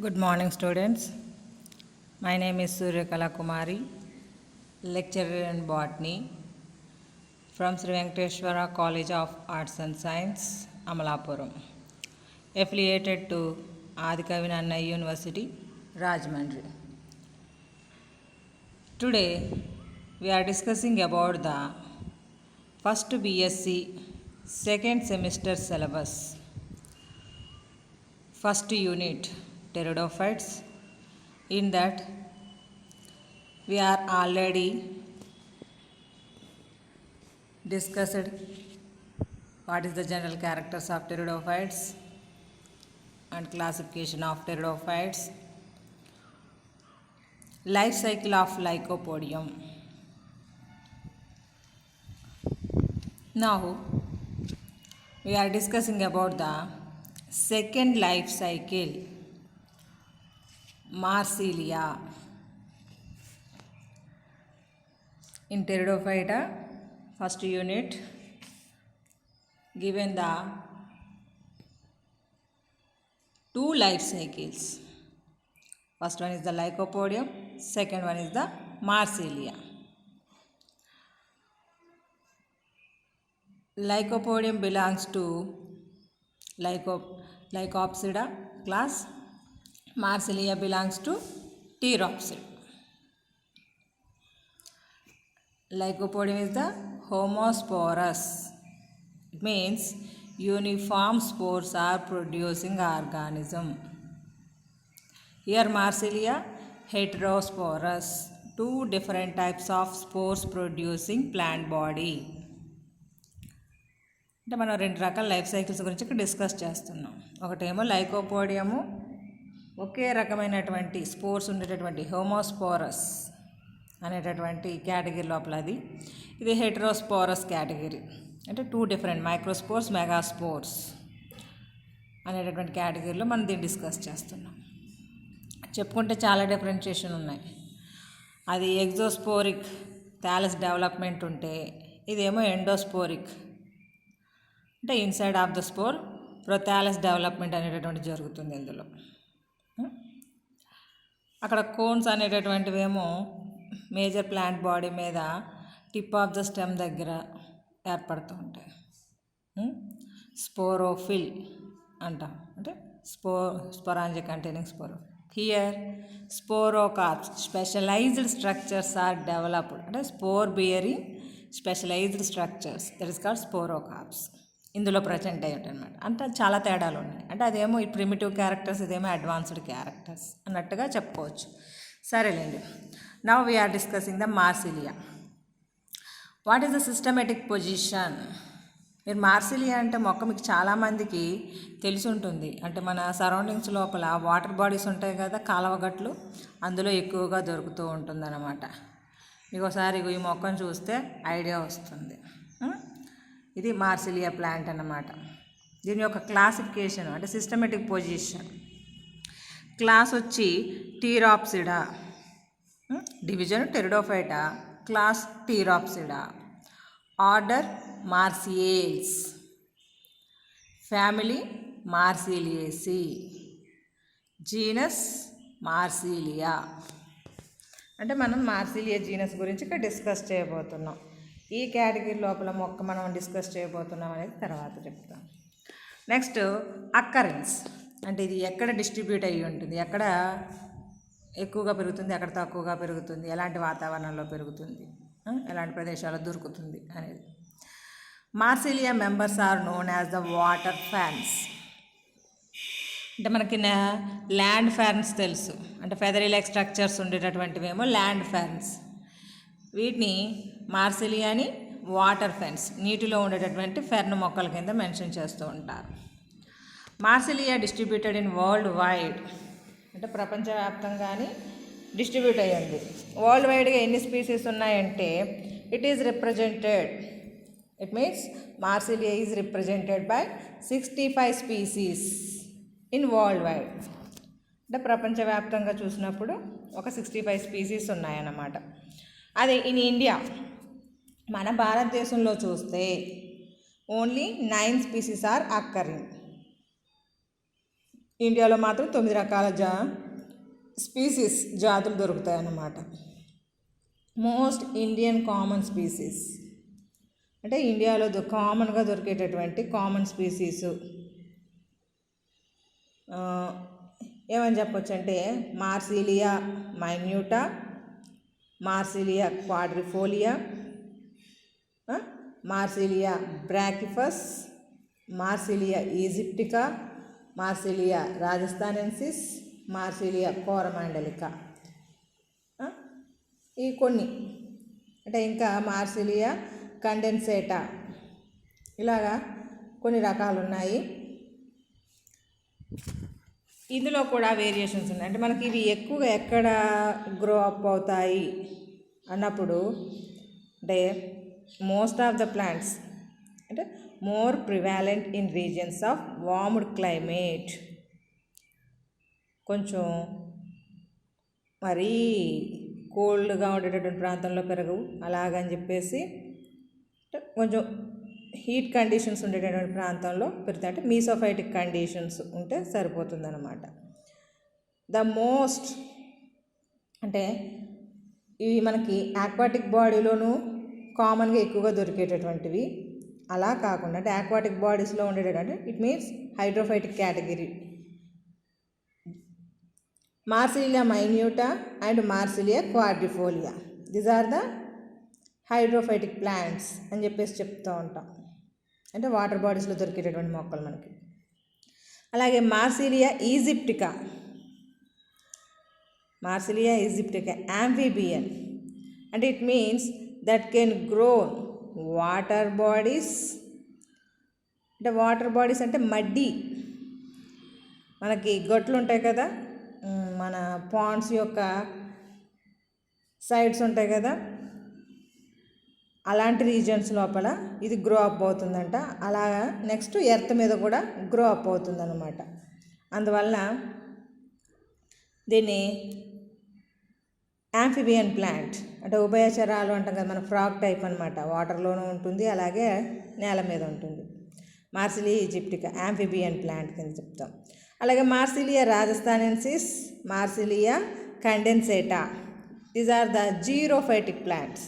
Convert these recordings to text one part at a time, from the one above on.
Good morning, students. My name is Suryakala Kumari, lecturer in botany from Sri Venkateshwara College of Arts and Science, Amalapuram, affiliated to Adikavi Nannai University, Rajahmundry. Today, we are discussing about the first BSc second semester syllabus. First unit, pteridophytes. In that, we are already discussed what is the general characters of pteridophytes and classification of pteridophytes, life cycle of Lycopodium. Now, we are discussing about the second life cycle, Marsilia. In Pteridophyta, first unit, given the two life cycles. First one is the Lycopodium, second one is the Marsilia. Lycopodium belongs to Lycopsida class. Marsilia belongs to Pteropsida. Lycopodium is the homosporous. It means uniform spores are producing organism. Here Marsilia heterosporous, two different types of spores producing plant body. అంటే మనం రెండు రకాల life cycles గురించి ఇక్కడ discuss చేస్తున్నాం. ఒకటేమో లైకోపోడియము ఒకే రకమైనటువంటి spores ఉండేటటువంటి హోమోస్పోరస్ అనేటటువంటి కేటగిరీ లోపల అది. ఇది హెటరోస్పోరస్ కేటగిరీ, అంటే టూ డిఫరెంట్ మైక్రోస్పోర్స్ మెగాస్పోర్స్ అనేటటువంటి కేటగిరీలో మనం దీన్ని డిస్కస్ చేస్తున్నాం. చెప్పుకుంటే చాలా డిఫరెన్షియేషన్ ఉన్నాయి. అది ఎగ్జోస్పోరిక్ థాలస్ డెవలప్మెంట్ ఉంటే, ఇదేమో ఎండోస్పోరిక్ అంటే inside of the spore prothallus development అనేటటువంటి జరుగుతుంది ఇందులో. అక్కడ కోన్స్ అనేటటువంటివేమో మేజర్ ప్లాంట్ బాడీ మీద టిప్ ఆఫ్ ద స్టెమ్ దగ్గర ఏర్పడుతూ ఉంటాయి. స్పోరోఫిల్ అంటాం, అంటే sporangia containing spore. Here sporocarps specialised structures are developed, అంటే spore bearing specialised structures, that is called sporocarps. ఇందులో ప్రజెంట్ అయ్యి ఉంటాయి అనమాట. అంటే చాలా తేడాలు ఉన్నాయి. అంటే అదేమో ఈ ప్రిమిటివ్ క్యారెక్టర్స్, ఇదేమో అడ్వాన్స్డ్ క్యారెక్టర్స్ అన్నట్టుగా చెప్పుకోవచ్చు. సరేలేండి. Now we are discussing the Marsilea. What is the systematic position? మీరు మార్సిలియా అంటే మొక్క మీకు చాలామందికి తెలిసి ఉంటుంది. అంటే మన సరౌండింగ్స్ లోపల వాటర్ బాడీస్ ఉంటాయి కదా, కాలువగట్లు, అందులో ఎక్కువగా దొరుకుతూ ఉంటుందన్నమాట. మీకు ఒకసారి ఈ మొక్కను చూస్తే ఐడియా వస్తుంది. ఇది మార్సిలియా ప్లాంట్ అన్నమాట. దీని యొక్క క్లాసిఫికేషన్ అంటే సిస్టమేటిక్ పొజిషన్. క్లాస్ వచ్చి Pteropsida, division Pteridophyta, class Pteropsida, order Marsileales, family Marsileaceae, genus Marsilea. అంటే మనం మార్సిలియా జీనస్ గురించి ఇక్కడ డిస్కస్ చేయబోతున్నాం. ఈ కేటగిరీ లోపల మొక్క మనం డిస్కస్ చేయబోతున్నాం అనేది తర్వాత చెప్తాం. నెక్స్ట్ అక్కరెన్స్, అంటే ఇది ఎక్కడ డిస్ట్రిబ్యూట్ అయ్యి ఉంటుంది, ఎక్కడ ఎక్కువగా పెరుగుతుంది, ఎక్కడ తక్కువగా పెరుగుతుంది, ఎలాంటి వాతావరణంలో పెరుగుతుంది, ఎలాంటి ప్రదేశాల్లో దొరుకుతుంది అనేది. Marsilea members are known as the water ferns. అంటే మనకి ల్యాండ్ ఫ్యాన్స్ తెలుసు, అంటే ఫెదరీ లైక్ స్ట్రక్చర్స్ ఉండేటటువంటివేమో ల్యాండ్ ఫ్యాన్స్. వీటిని మార్సిలియాని వాటర్ ఫెన్స్, నీటిలో ఉండేటటువంటి ఫెర్న్ మొక్కల కింద మెన్షన్ చేస్తూ ఉంటారు. Marsilea distributed in world wide, అంటే ప్రపంచవ్యాప్తంగాని డిస్ట్రిబ్యూట్ అయ్యింది. వరల్డ్ వైడ్గా ఎన్ని స్పీసీస్ ఉన్నాయంటే it is represented, it means Marsilea is represented by 65 species in world wide. అంటే ప్రపంచవ్యాప్తంగా చూసినప్పుడు ఒక 65 స్పీసీస్ ఉన్నాయన్నమాట. అదే ఇన్ ఇండియా, మన భారతదేశంలో చూస్తే ఓన్లీ 9 స్పీసీస్ ఆర్ అక్కరింగ్. ఇండియాలో మాత్రం 9 రకాల స్పీసీస్ జాతులు దొరుకుతాయి అన్నమాట. మోస్ట్ ఇండియన్ కామన్ స్పీసీస్ అంటే ఇండియాలో కామన్గా దొరికేటటువంటి కామన్ స్పీసీస్ ఏమని చెప్పొచ్చు అంటే Marsilea minuta, Marsilea quadrifolia, Marsilea brachypus, Marsilea aegyptiaca, Marsilea rajasthanensis, Marsilea coromandelica. ఈ కొన్ని అంటే ఇంకా మార్సిలియా కండెన్సేటా ఇలాగా కొన్ని రకాలు ఉన్నాయి. ఇందులో కూడా వేరియేషన్స్ ఉన్నాయి. అంటే మనకి ఇవి ఎక్కువగా ఎక్కడ గ్రో అప్ అవుతాయి అన్నప్పుడు అంటే మోస్ట్ ఆఫ్ ద ప్లాంట్స్ అంటే more prevalent in regions of warmed climate, కొంచెం మరీ కోల్డ్గా ఉండేటటువంటి ప్రాంతంలో పెరగవు. అలాగని చెప్పేసి కొంచెం హీట్ కండిషన్స్ ఉండేటటువంటి ప్రాంతంలో పెరుగుతాయి. అంటే మీసోఫైటిక్ కండిషన్స్ ఉంటే సరిపోతుందన్నమాట. ద మోస్ట్ అంటే ఇవి మనకి ఆక్వాటిక్ బాడీలోనూ కామన్గా ఎక్కువగా దొరికేటటువంటివి. అలా కాకుండా అంటే ఆక్వాటిక్ బాడీస్లో ఉండేటటువంటి it means hydrophytic category Marsilea minuta and Marsilea quadrifolia. These are the hydrophytic plants అని చెప్పేసి చెప్తూ ఉంటాం. అంటే వాటర్ బాడీస్లో దొరికేటటువంటి మొక్కలు మనకి. అలాగే మార్సిలియా ఈజిప్టికా, మార్సిలియా ఈజిప్టికా యాంఫీబియన్ అంటే it means that can grow water bodies. అంటే వాటర్ బాడీస్ అంటే మడ్డి, మనకి గట్లు ఉంటాయి కదా, మన పాండ్స్ యొక్క సైడ్స్ ఉంటాయి కదా, అలాంటి రీజన్స్ లోపల ఇది గ్రో అప్ అవుతుందంట. అలాగా నెక్స్ట్ ఎర్త్ మీద కూడా గ్రో అప్ అవుతుందన్నమాట. అందువల్ల దీన్ని యాంఫిబియన్ ప్లాంట్ అంటే ఉభయచరాలు అంటాం కదా, మన ఫ్రాగ్ టైప్ అనమాట. వాటర్లోనూ ఉంటుంది, అలాగే నేల మీద ఉంటుంది. మార్సిలియా ఈజిప్టికా యాంఫిబియన్ ప్లాంట్ కింద చెప్తాం. అలాగే Marsilea rajasthanensis, Marsilea condensata these are the xerophytic plants.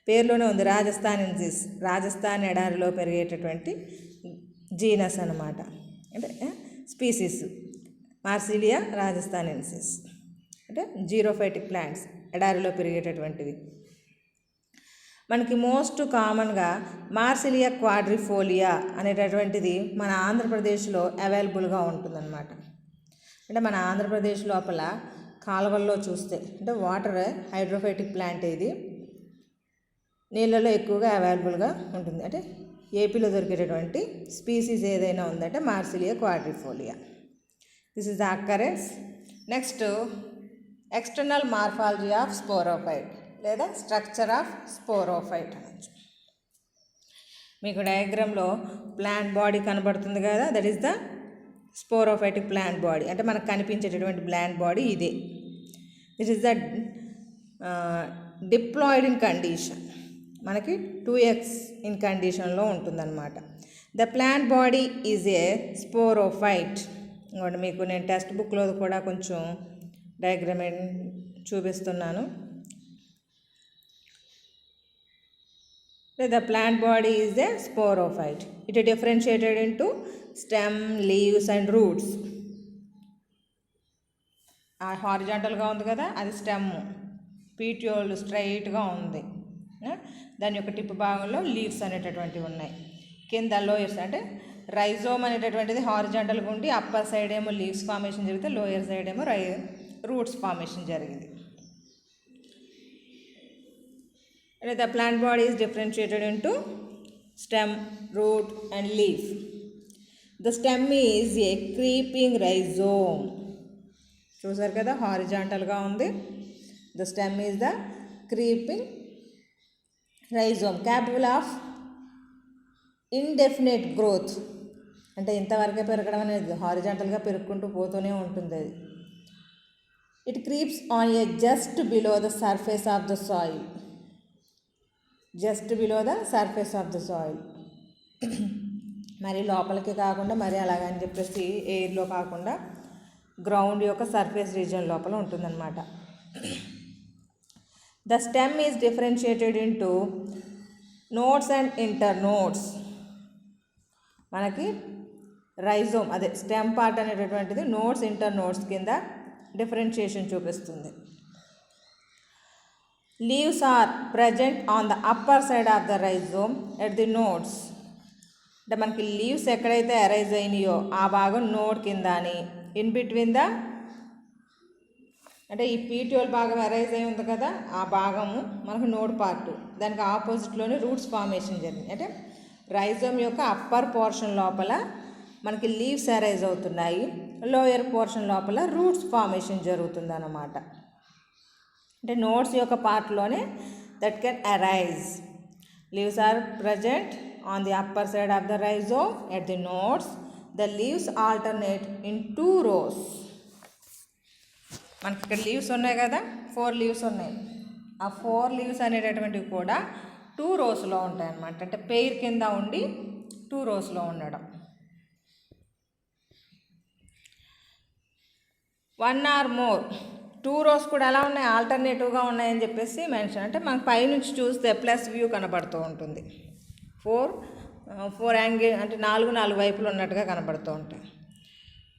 పేర్లోనే ఉంది రాజస్థానెన్సిస్, రాజస్థాన్ ఎడారిలో పెరిగేటటువంటి జీనస్ అన్నమాట, అంటే స్పీసీస్. మార్సిలియా రాజస్థానెన్సిస్ అంటే జీరోఫైటిక్ ప్లాంట్స్, ఎడారిలో పెరిగేటటువంటివి. మనకి మోస్ట్ కామన్గా మార్సిలియా క్వాడ్రిఫోలియా అనేటటువంటిది మన ఆంధ్రప్రదేశ్లో అవైలబుల్గా ఉంటుందన్నమాట. అంటే మన ఆంధ్రప్రదేశ్ లోపల కాలువల్లో చూస్తే అంటే వాటర్ హైడ్రోఫైటిక్ ప్లాంట్ ఇది నీళ్ళలో ఎక్కువగా అవైలబుల్గా ఉంటుంది. అంటే ఏపీలో దొరికేటటువంటి స్పీసీస్ ఏదైనా ఉందంటే Marsilea quadrifolia. This is the occurrence. Next external morphology of sporophyte లేదా స్ట్రక్చర్ ఆఫ్ స్పోరోఫైట్ అనొచ్చు. మీకు డయాగ్రామ్లో ప్లాంట్ బాడీ కనబడుతుంది కదా, that is the sporophytic plant body. అంటే మనకు కనిపించేటటువంటి ప్లాంట్ బాడీ ఇదే. This is the diploid in condition, మనకి 2x ఇన్ కండిషన్లో ఉంటుందన్నమాట. The plant body is a sporophyte. ఇంకోటి మీకు నేను టెక్స్ట్ బుక్లో కూడా కొంచెం డయాగ్రామ్ చూపిస్తున్నాను. The plant body is a sporophyte. It is differentiated into stem, leaves and roots. హారిజాంటల్గా ఉంది కదా, అది స్టెమ్. పీటియోల్ స్ట్రైట్గా ఉంది. దాని యొక్క టిప్ భాగంలో లీవ్స్ అనేటటువంటివి ఉన్నాయి. కింద లోయర్స్ అంటే రైజోమ్ అనేటటువంటిది హారిజాంటల్గా ఉండి అప్పర్ సైడ్ ఏమో లీవ్స్ ఫార్మేషన్ జరిగితే లోయర్ సైడ్ ఏమో రూట్స్ ఫార్మేషన్ జరిగింది. The plant body is differentiated into stem, root and leaf. The stem is a creeping rhizome. చూసారు కదా, హారిజాంటల్గా ఉంది. The stem is the creeping rhizome capable of indefinite growth. అంటే ఇంతవరకే పెరగడం అనేది హారిజాంటల్గా పెరుగుకుంటూ పోతూనే ఉంటుంది అది. It creeps on a just below the surface of the soil. Just below the surface of the soil. మరి లోపలికి కాకుండా మరి అలాగని చెప్పేసి ఎయిర్లో కాకుండా గ్రౌండ్ యొక్క సర్ఫేస్ రీజియన్ లోపల ఉంటుందన్నమాట. The stem is differentiated into nodes and internodes. మనకి రైజోమ్ అదే స్టెమ్ పార్ట్ అనేటటువంటిది నోడ్స్ ఇంటర్ నోడ్స్ కింద డిఫరెన్షియేషన్ చూపిస్తుంది. Leaves are present on the upper side of the rhizome at the nodes. అంటే మనకి leaves ఎక్కడైతే అరైజ్ అయినాయో ఆ భాగం నోడ్ కింద అని, ఇన్ బిట్వీన్ ద అంటే ఈ పీటియోల్ భాగం అరైజ్ అయి ఉంది కదా ఆ భాగము మనకు నోడ్ పార్ట్, దానికి ఆపోజిట్లోనే రూట్స్ ఫార్మేషన్ జరిగింది. అంటే రైజోమ్ యొక్క అప్పర్ పోర్షన్ లోపల మనకి లీవ్స్ అరైజ్ అవుతున్నాయి, లోయర్ పోర్షన్ లోపల రూట్స్ ఫార్మేషన్ జరుగుతుంది అన్నమాట. అంటే నోడ్స్ యొక్క పార్ట్లోనే that can arise. Leaves are present on the upper side of the rhizome at the nodes. The leaves alternate in 2 rows. మనకి ఇక్కడ లీవ్స్ ఉన్నాయి కదా, 4 లీవ్స్ ఉన్నాయి. ఆ 4 లీవ్స్ అనేటటువంటివి కూడా 2 రోస్లో ఉంటాయి అన్నమాట. అంటే పెయిర్ కింద ఉండి 2 రోస్లో ఉండడం. 1 or more 2 రోస్ కూడా ఎలా ఉన్నాయి, ఆల్టర్నేటివ్గా ఉన్నాయని చెప్పేసి మెన్షన్. అంటే మనకు పైనుంచి చూస్తే ప్లస్ వ్యూ కనబడుతూ ఉంటుంది. 4 యాంగిల్ అంటే 4 వైపులు ఉన్నట్టుగా కనబడుతూ ఉంటాయి.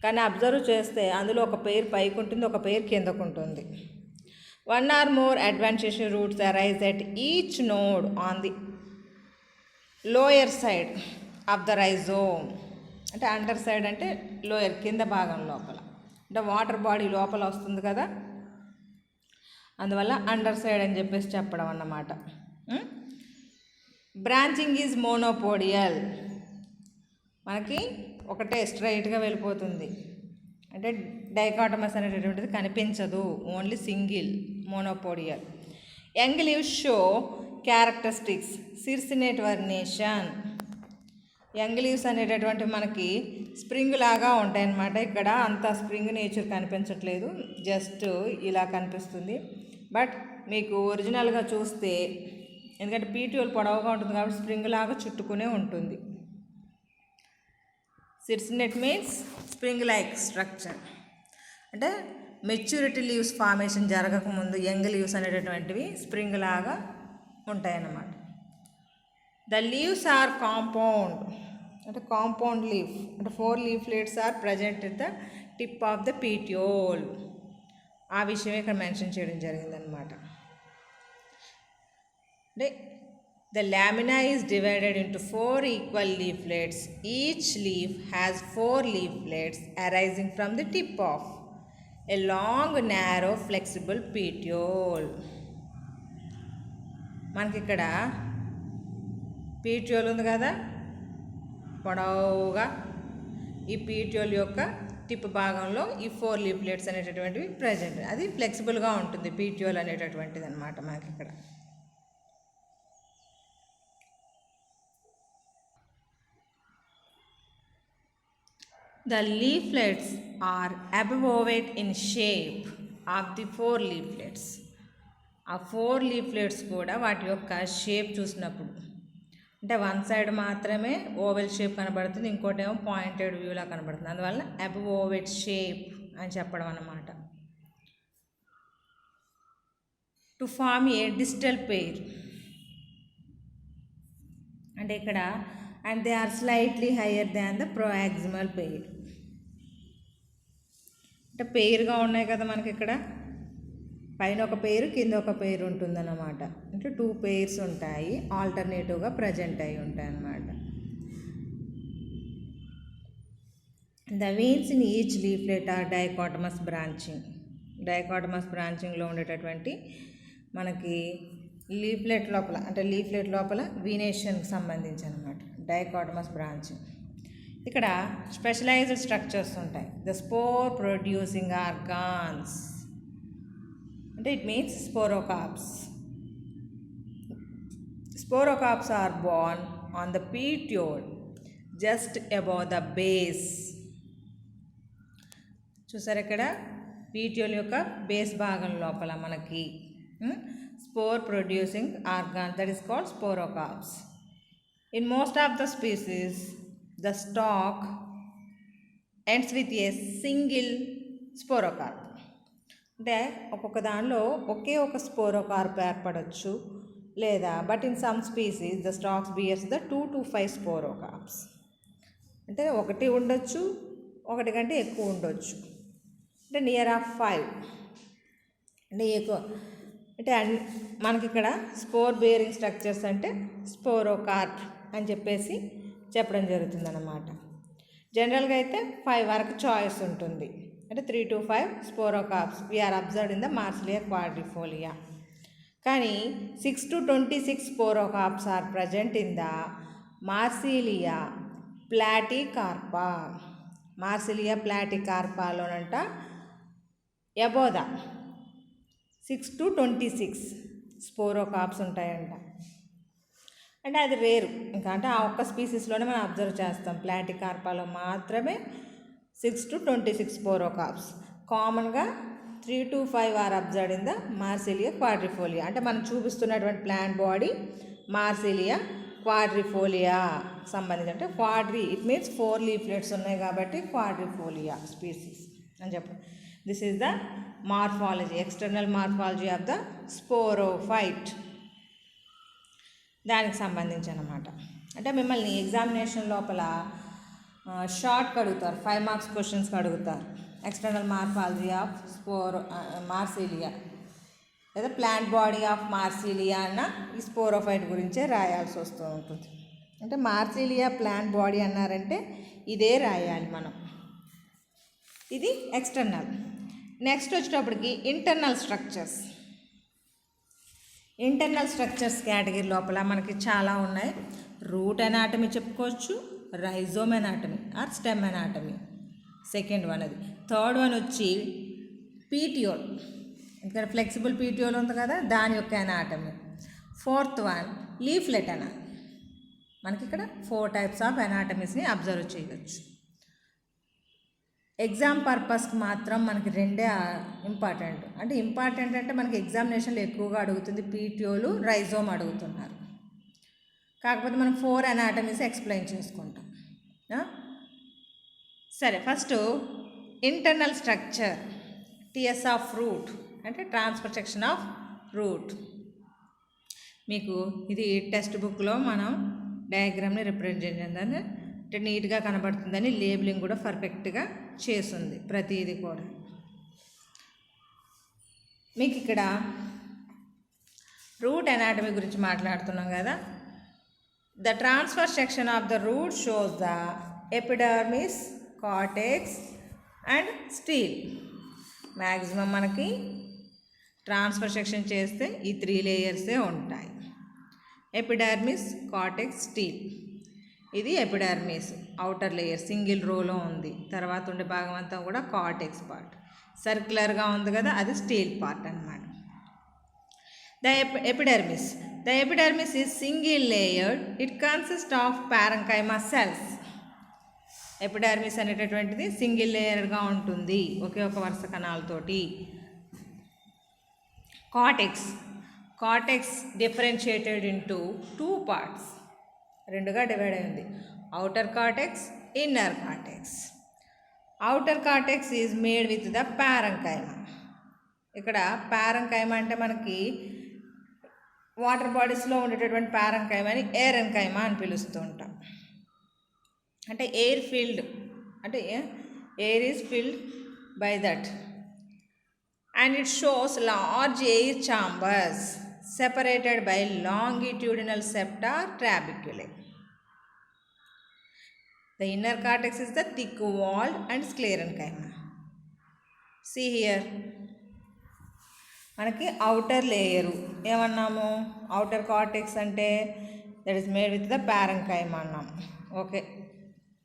కానీ అబ్జర్వ్ చేస్తే అందులో ఒక పెయిర్ పైకి ఉంటుంది, ఒక పెయిర్ కిందకు ఉంటుంది. 1 or more adventitious roots arise at each node on the lower side of the rhizome. అంటే అండర్ సైడ్ అంటే లోయర్ కింద భాగం లోపల, అంటే వాటర్ బాడీ లోపల వస్తుంది కదా, అందువల్ల అండర్ సైడ్ అని చెప్పేసి చెప్పడం అన్నమాట. Branching is monopodial. మనకి ఒకటే స్ట్రైట్గా వెళ్ళిపోతుంది, అంటే డైకాటమస్ అనేటటువంటిది కనిపించదు, only single monopodial. Young leaves show characteristics circinate vernation. Young leaves అనేటటువంటి మనకి స్ప్రింగ్ లాగా ఉంటాయి అన్నమాట. ఇక్కడ అంత స్ప్రింగ్ నేచర్ కనిపించట్లేదు, జస్ట్ ఇలా కనిపిస్తుంది. బట్ మీకు ఒరిజినల్గా చూస్తే, ఎందుకంటే పీటియోల్ పొడవుగా ఉంటుంది కాబట్టి స్ప్రింగ్ లాగా చుట్టుకునే ఉంటుంది. Circinate means spring like structure. అంటే మెచ్యూరిటీ లీవ్స్ ఫార్మేషన్ జరగకముందు యంగ్ లీవ్స్ అనేటటువంటివి స్ప్రింగ్ లాగా ఉంటాయన్నమాట. The leaves are compound. అంటే కాంపౌండ్ లీఫ్ అంటే 4 leaflets are present at the tip of the petiole. ఆ విషయమే ఇక్కడ మెన్షన్ చేయడం జరిగిందనమాట. The lamina is divided into 4 equal leaflets. Each leaf has 4 leaflets arising from the tip of a long, narrow, flexible petiole. మనకి ఇక్కడ petiole ఉంది కదా పొడవుగా, ఈ పీటియోల్ యొక్క టిప్ భాగంలో ఈ 4 లీఫ్లెట్స్ అనేటటువంటివి ప్రజెంట్. అది ఫ్లెక్సిబుల్గా ఉంటుంది పీటియోల్ అనేటటువంటిది అనమాట మనకి ఇక్కడ. The leaflets are abovate in shape of the 4 leaflets. ఆ 4 లీఫ్లెట్స్ కూడా వాటి యొక్క షేప్ చూసినప్పుడు అంటే వన్ సైడ్ మాత్రమే ఓవెల్ షేప్ కనబడుతుంది, ఇంకోటేమో పాయింటెడ్ వ్యూలా కనబడుతుంది. అందువల్ల అబోవేట్ షేప్ అని చెప్పడం అన్నమాట. To form a distal pair. అంటే ఇక్కడ and they are slightly higher than the proximal pair. అంటే పెయిర్గా ఉన్నాయి కదా మనకి ఇక్కడ, పైన ఒక పెయిర్ కింద ఒక పెయిర్ ఉంటుందన్నమాట. అంటే 2 పెయిర్స్ ఉంటాయి, ఆల్టర్నేటివ్గా ప్రజెంట్ అయి ఉంటాయి అన్నమాట. The veins in each leaflet are dichotomous branching. Dichotomous బ్రాంచింగ్లో ఉండేటటువంటి మనకి లీఫ్లెట్ లోపల అంటే లీఫ్లెట్ లోపల వీనేషన్కి సంబంధించి అనమాట డైకాటమస్ బ్రాంచింగ్. ఇక్కడ స్పెషలైజ్డ్ స్ట్రక్చర్స్ ఉంటాయి. ద స్పోర్ ప్రొడ్యూసింగ్ ఆర్గాన్స్ అంటే it means sporocarps. Sporocarps are borne on the petiole just above the base. చూసారు ఇక్కడ పీటియోల్ యొక్క బేస్ భాగం లోపల మనకి spore producing organ that is called sporocarps. In most of the species the stock ends with a single sporocarp. అంటే ఒక్కొక్క దానిలో ఒకే ఒక స్పోరోకార్ప్ ఏర్పడవచ్చు, లేదా but in some species the stocks beers the 2 to 5 స్పోరోకార్ప్స్. అంటే ఒకటి ఉండొచ్చు, ఒకటి కంటే ఎక్కువ ఉండొచ్చు. అంటే నియర్ ఆఫ్ 5 అంటే ఎక్కువ. అంటే మనకి ఇక్కడ స్పోర్ బేరింగ్ స్ట్రక్చర్స్ అంటే స్పోరోకార్ప్ అని చెప్పేసి చెప్పడం జరుగుతుంది అన్నమాట. జనరల్గా అయితే 5 వరకు చాయిస్ ఉంటుంది. అంటే 3 to 5 sporocarps were observed in the Marsilea quadrifolia. కానీ 6 to 26 sporocarps are present in the Marsilea platycarpa. Marsilea ప్లాటికార్పాలోనంట ఎబోదా 6 to 26 స్పోరోకార్ప్స్ ఉంటాయంట. అంటే అది రేరు, ఇంకా అంటే ఆ ఒక్క స్పీసీస్లోనే మనం అబ్జర్వ్ చేస్తాం. ప్లాటికార్పాలో మాత్రమే 6 to 26 స్పోరోకార్ప్స్. కామన్గా 3 to 5 are observed in the Marsilea quadrifolia. అంటే మనం చూపిస్తున్నటువంటి ప్లాంట్ బాడీ మార్సిలియా క్వాడ్రిఫోలియా సంబంధించి. అంటే క్వాడ్రి ఇట్ మీన్స్ 4 లీఫ్లెట్స్ ఉన్నాయి కాబట్టి క్వాడ్రిఫోలియా స్పీసీస్ అని చెప్పండి. This is the morphology, external morphology of the sporophyte, దానికి సంబంధించి అన్నమాట. అంటే మిమ్మల్ని ఎగ్జామినేషన్ లోపల షార్ట్కి అడుగుతారు, 5 మార్క్స్ క్వశ్చన్స్కి అడుగుతారు. ఎక్స్టర్నల్ మార్ఫాలజీ ఆఫ్ మార్సిలియా లేదా ప్లాంట్ బాడీ ఆఫ్ మార్సిలియా అన్న ఈ స్పోరోఫైట్ గురించే రాయాల్సి వస్తూ ఉంటుంది. అంటే మార్సిలియా ప్లాంట్ బాడీ అన్నారంటే ఇదే రాయాలి మనం. ఇది ఎక్స్టర్నల్. నెక్స్ట్ వచ్చేటప్పటికి internal structures. Internal structures category లోపల మనకి చాలా ఉన్నాయి. రూట్ ఎనాటమీ చెప్పుకోవచ్చు, rhizome anatomy or stem anatomy second one. అది థర్డ్ వన్ వచ్చి పీటియోల్, ఇక్కడ ఫ్లెక్సిబుల్ పీటియోల్ ఉంది కదా, దాని యొక్క anatomy. Fourth one leaflet anatomy. మనకి ఇక్కడ 4 types ఆఫ్ ఎనాటమీస్ని అబ్జర్వ్ చేయవచ్చు. ఎగ్జామ్ పర్పస్కి మాత్రం మనకి 2 ఇంపార్టెంట్. అంటే ఇంపార్టెంట్ అంటే మనకి ఎగ్జామినేషన్లో ఎక్కువగా అడుగుతుంది పీటియోలు, రైజోమ్ అడుగుతున్నారు. కాకపోతే మనం 4 ఎనాటమీస్ ఎక్స్ప్లెయిన్ చేసుకుంటాం. సరే, first internal structure, TS of root అంటే ట్రాన్స్ఫర్ సెక్షన్ ఆఫ్ రూట్. మీకు ఇది టెక్స్ట్ బుక్లో మనం డయాగ్రామ్ని రిప్రజెంట్ చేద్దాన్ని అంటే నీట్గా కనబడుతుందని లేబులింగ్ కూడా పర్ఫెక్ట్గా చేస్తుంది ప్రతిదీ కూడా. మీకు ఇక్కడ రూట్ ఎనాటమీ గురించి మాట్లాడుతున్నాం కదా. The transfer section of the route shows the epidermis, cortex and steel. Maximum మనకి ట్రాన్స్ఫర్ సెక్షన్ చేస్తే ఈ 3 లేయర్సే ఉంటాయి. Epidermis, cortex, steel. ఇది ఎపిడర్మిస్ అవుటర్ లేయర్ సింగిల్ రోలో ఉంది. తర్వాత ఉండే భాగం అంతా కూడా కార్టెక్స్ పార్ట్, సర్క్యులర్గా ఉంది కదా, అది స్టీల్ పార్ట్ అన్నమాట. The epidermis is single layered. It consist of parenchyma cells. Epidermis అనేటటువంటిది సింగిల్ లేయర్గా ఉంటుంది, ఒకే ఒక వరుస కణాలతోటి. కార్టెక్స్ డిఫరెన్షియేటెడ్ ఇంటూ 2 parts, 2గా డివైడ్ అయింది. outer cortex, inner cortex. outer cortex is made with the parenchyma. ఇక్కడ పారెంకైమా అంటే మనకి వాటర్ బాడీస్లో ఉండేటటువంటి పారెంకైమాని ఏరెన్కైమా అని పిలుస్తూ ఉంటాం. అంటే ఎయిర్ ఫిల్డ్, అంటే air is filled by that. And it shows large air chambers separated by longitudinal septa or trabeculae. The inner cortex is the thick-walled and sclerenchyma. See here, మనకి అవుటర్ లేయరు ఏమన్నాము, outer cortex అంటే that is made with the parenchyma అన్నాము. Okay,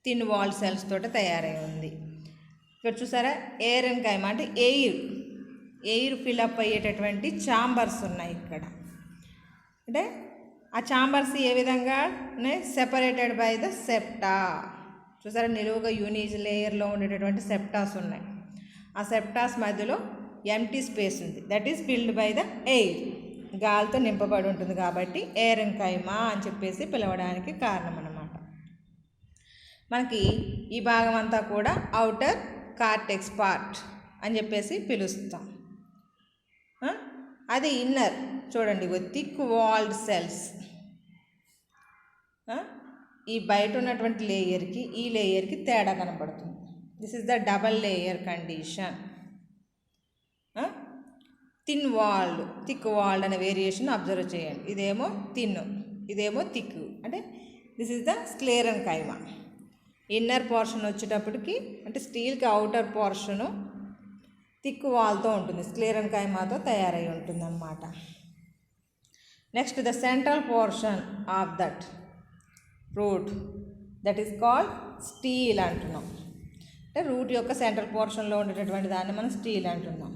thin wall cells తోటి తయారై ఉంది. ఇక్కడ చూసారా, ఏరెన్కైమా అంటే ఎయిర్ ఫిలప్ అయ్యేటటువంటి ఛాంబర్స్ ఉన్నాయి ఇక్కడ. అంటే ఆ ఛాంబర్స్ ఏ విధంగా సెపరేటెడ్ బై ద సెప్టా. చూసారా, నిలువుగా యూనిజ్ లేయర్లో ఉండేటటువంటి సెప్టాస్ ఉన్నాయి. ఆ సెప్టాస్ మధ్యలో ఎంటీ స్పేస్ ఉంది, that is filled by the air. గాలితో నింపబడి ఉంటుంది కాబట్టి ఏరెన్కైమా అని చెప్పేసి పిలవడానికి కారణం అన్నమాట. మనకి ఈ భాగం అంతా కూడా ఔటర్ కార్టెక్స్ పార్ట్ అని చెప్పేసి పిలుస్తాం. అది ఇన్నర్ చూడండి, థిక్ వాల్డ్ సెల్స్. ఈ బయట ఉన్నటువంటి లేయర్కి ఈ లేయర్కి తేడా కనపడుతుంది. This is the double layer condition. Thick walled అనే వేరియేషన్ అబ్జర్వ్ చేయండి. ఇదేమో థిన్, ఇదేమో థిక్. అంటే this is the sclerenchyma. Inner portion వచ్చేటప్పటికి అంటే స్టీల్కి అవుటర్ పోర్షను థిక్ వాల్తో ఉంటుంది, స్క్లెరెన్కైమాతో తయారై ఉంటుంది అన్నమాట. Next the central portion of that root that is called stele అంటున్నాం. అంటే రూట్ యొక్క సెంట్రల్ పోర్షన్లో ఉండేటటువంటి దాన్ని మనం స్టీల్ అంటున్నాం.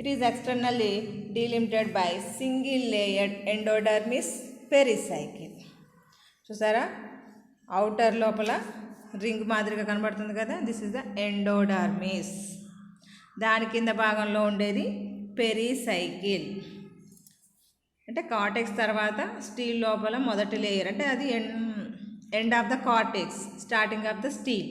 It is externally delimited by single layered endodermis pericycle. చూసారా, అవుటర్ లోపల రింగ్ మాదిరిగా కనబడుతుంది కదా, దిస్ ఇస్ ద ఎండోడర్మిస్. దాని కింద భాగంలో ఉండేది పెరిసైకిల్. అంటే కార్టెక్స్ తర్వాత స్టీల్ లోపల మొదటి లేయర్, అంటే అది end of the cortex, starting of the steel,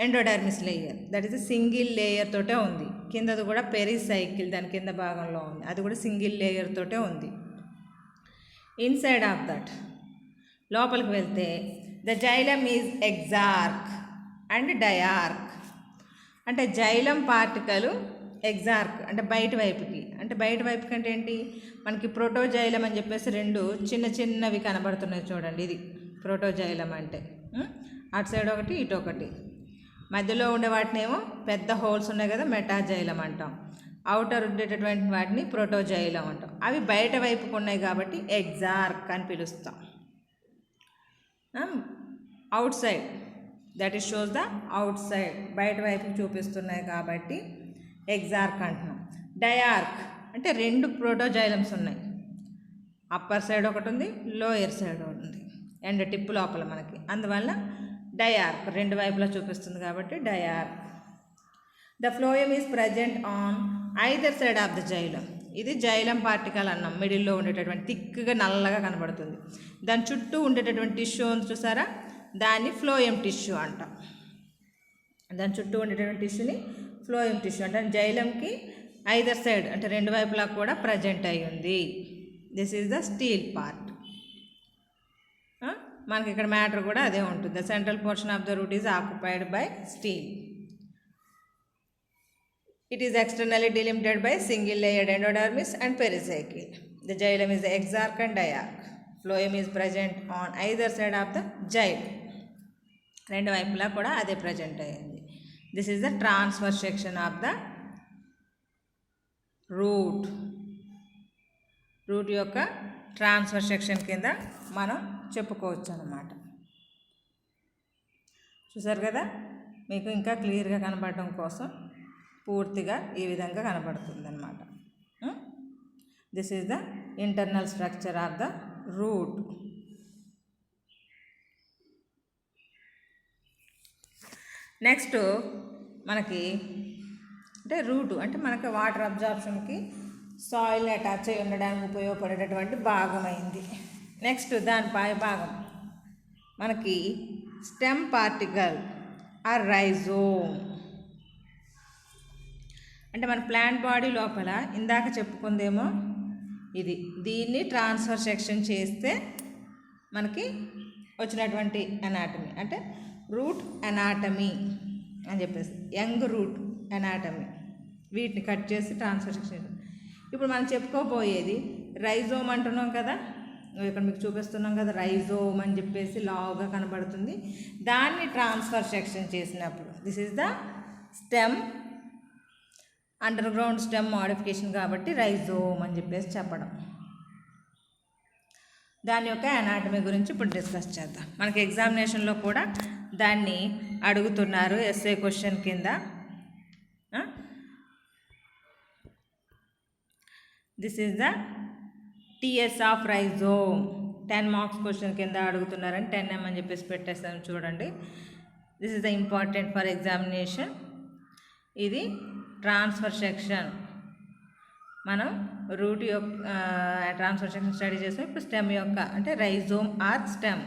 endodermis layer. That is single layer తోటే ఉంది. కిందది కూడా పెరిసైకిల్ దాని కింద భాగంలో ఉంది, అది కూడా సింగిల్ లేయర్ తోటే ఉంది. ఇన్సైడ్ ఆఫ్ దట్ లోపలికి వెళ్తే ద జైలమ్ ఈజ్ ఎగ్జార్క్ అండ్ డయార్క్. అంటే జైలం పార్టికల్ ఎగ్జార్క్ అంటే బయట వైపుకి, అంటే బయట వైపుకి అంటే ఏంటి, మనకి ప్రోటోజైలం అని చెప్పేసి రెండు చిన్న చిన్నవి కనబడుతున్నాయి చూడండి, ఇది ప్రోటోజైలం అంటే. అటు సైడ్ ఒకటి, ఇటు ఒకటి, మధ్యలో ఉండే వాటినేమో పెద్ద హోల్స్ ఉన్నాయి కదా, మెటాజైలం అంటాం. అవుటర్ ఉండేటటువంటి వాటిని ప్రోటోజైలం అంటాం. అవి బయట వైపుకు ఉన్నాయి కాబట్టి ఎగ్జార్క్ అని పిలుస్తాం. Out side that is shows the out side, బయట వైపుకి చూపిస్తున్నాయి కాబట్టి ఎగ్జార్క్ అంటున్నాం. డయార్క్ అంటే రెండు ప్రోటోజైలమ్స్ ఉన్నాయి, అప్పర్ సైడ్ ఒకటి ఉంది, లోయర్ సైడ్ ఒకటి ఉంది, అండ్ టిప్ లోపల మనకి. అందువల్ల డయార్క్ రెండు వైపులా చూపిస్తుంది కాబట్టి diarch. The phloem is present on either side of the xylem. ఇది జైలం పార్టికల్ అన్నాం, మిడిల్లో ఉండేటటువంటి థిక్గా నల్లగా కనబడుతుంది. దాని చుట్టూ ఉండేటటువంటి టిష్యూ చూసారా, దాన్ని ఫ్లోయమ్ టిష్యూ అంటాం. దాని చుట్టూ ఉండేటటువంటి టిష్యూని ఫ్లోయమ్ టిష్యూ అంటే జైలంకి ఐదర్ సైడ్ అంటే రెండు వైపులా కూడా ప్రజెంట్ అయి ఉంది. This is the steel part. మనకి ఇక్కడ మ్యాటర్ కూడా అదే ఉంటుంది. The central portion of the route is occupied by steel. It is externally delimited by single layered endodermis and pericycle. The xylem is the exarch and diarch. Phloem is present on either side of the xylem. రెండు వైపులా కూడా అదే present అయ్యింది. This is the transfer section of the root. Root యొక్క transfer section కింద మనం చెప్పుకోవచ్చు అన్నమాట. చూసారు కదా, మీకు ఇంకా క్లియర్గా కనబడటం కోసం పూర్తిగా ఈ విధంగా కనబడుతుంది అన్నమాట. This is the internal structure of the route. Next మనకి అంటే రూటు అంటే మనకి వాటర్ అబ్జార్ప్షన్కి సాయిల్ని అటాచ్ అయి ఉండడానికి ఉపయోగపడేటటువంటి భాగం అయింది. నెక్స్ట్ దాని పై భాగం మనకి స్టెమ్ పార్టికల్ ఆర్ రైజోమ్. అంటే మన ప్లాంట్ బాడీ లోపల ఇందాక చెప్పుకుందేమో ఇది, దీన్ని ట్రాన్స్ఫర్ సెక్షన్ చేస్తే మనకి వచ్చినటువంటి అనాటమీ అంటే రూట్ అనాటమీ అని చెప్పేసి, యంగ్ రూట్ అనాటమీ. వీటిని కట్ చేసి ట్రాన్స్ఫర్ సెక్షన్. ఇప్పుడు మనం చెప్పుకోబోయేది రైజోమ్ అంటున్నాం కదా, ఇక్కడ మీకు చూపిస్తున్నాం కదా, రైజోమ్ అని చెప్పేసి లావుగా కనబడుతుంది. దాన్ని ట్రాన్స్ఫర్ సెక్షన్ చేసినప్పుడు this is the stem, under ground stem modification కాబట్టి రైజోమ్ అని చెప్పేసి చెప్పడం. దాని యొక్క అనాటమీ గురించి ఇప్పుడు డిస్కస్ చేద్దాం. మనకి ఎగ్జామినేషన్లో కూడా దాన్ని అడుగుతున్నారు ఎస్ఏ క్వశ్చన్ కింద. This is the TS of rhizome. 10 marks question కింద అడుగుతున్నారని 10M అని చెప్పేసి పెట్టేస్తాను చూడండి. This is the important for examination. ఇది ట్రాన్స్ఫర్ సెక్షన్. మనం రూట్ యొక్క ట్రాన్స్ఫర్ సెక్షన్ స్టడీ చేస్తాం. ఇప్పుడు స్టెమ్ యొక్క అంటే rhizome or stem,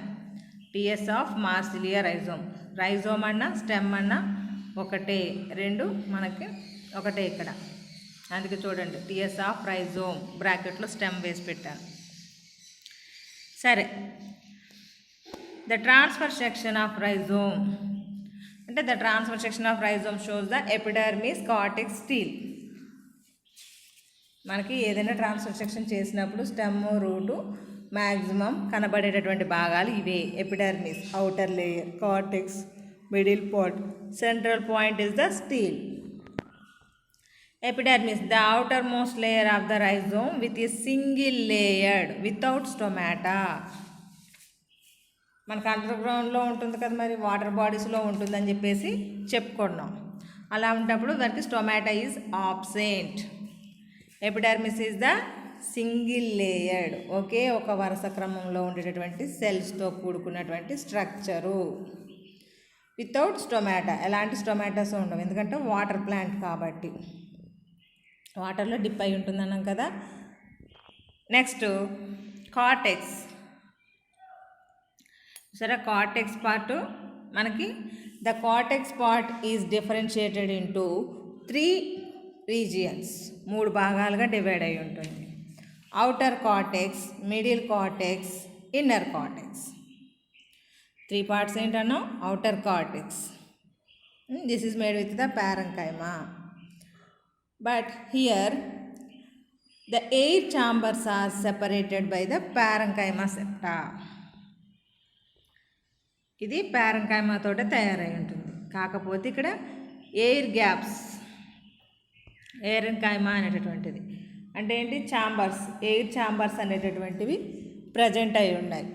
TS of Marsilea rhizome. Rhizome అన్నా స్టెమ్ అన్నా ఒకటే, రెండు మనకి ఒకటే ఇక్కడ. అందుకే చూడండి టిఎస్ ఆఫ్ రైజోమ్ బ్రాకెట్లో స్టెమ్ వేసి పెట్టాను. సరే, the transfer section of rhizome అంటే the transfer section of rhizome shows the epidermis, cortex, steel. మనకి ఏదైనా ట్రాన్స్ఫర్ సెక్షన్ చేసినప్పుడు స్టెమ్, రూటు, మ్యాక్సిమం కనబడేటటువంటి భాగాలు ఇవే. Epidermis outer layer, cortex middle part, central point is the steel. Epidermis, the outermost layer of the rhizome with a single layered without stomata. మనకు under గ్రౌండ్లో ఉంటుంది కదా, మరి వాటర్ బాడీస్లో ఉంటుందని చెప్పేసి చెప్పుకున్నాం. అలా ఉన్నప్పుడు దానికి stomata is absent. Epidermis is the single layered, ఒకే ఒక వరుస క్రమంలో ఉండేటటువంటి సెల్స్తో కూడుకున్నటువంటి స్ట్రక్చరు. వితౌట్ స్టొమాటా, ఎలాంటి స్టొమాటాస్ ఉండవు, ఎందుకంటే వాటర్ ప్లాంట్ కాబట్టి వాటర్లో డిప్ అయి ఉంటుందన్నాం కదా. Next cortex. సరే, కార్టెక్స్ పార్ట్ మనకి the cortex part is differentiated into 3 regions, 3 భాగాలుగా డివైడ్ అయి ఉంటుంది. Outer cortex, middle cortex, inner cortex. 3 parts ఏంటన్నా? Outer cortex, this is made with the parenchyma. But here the air chambers are separated by the parenchyma septa. ఇది parenchyma తోటే తయారై ఉంటుంది. కాకపోతే ఇక్కడ ఎయిర్ గ్యాప్స్, parenchyma అనేటటువంటిది అంటే ఏంటి? ఛాంబర్స్, ఎయిర్ ఛాంబర్స్ అనేటటువంటివి ప్రజెంట్ అయి ఉన్నాయి.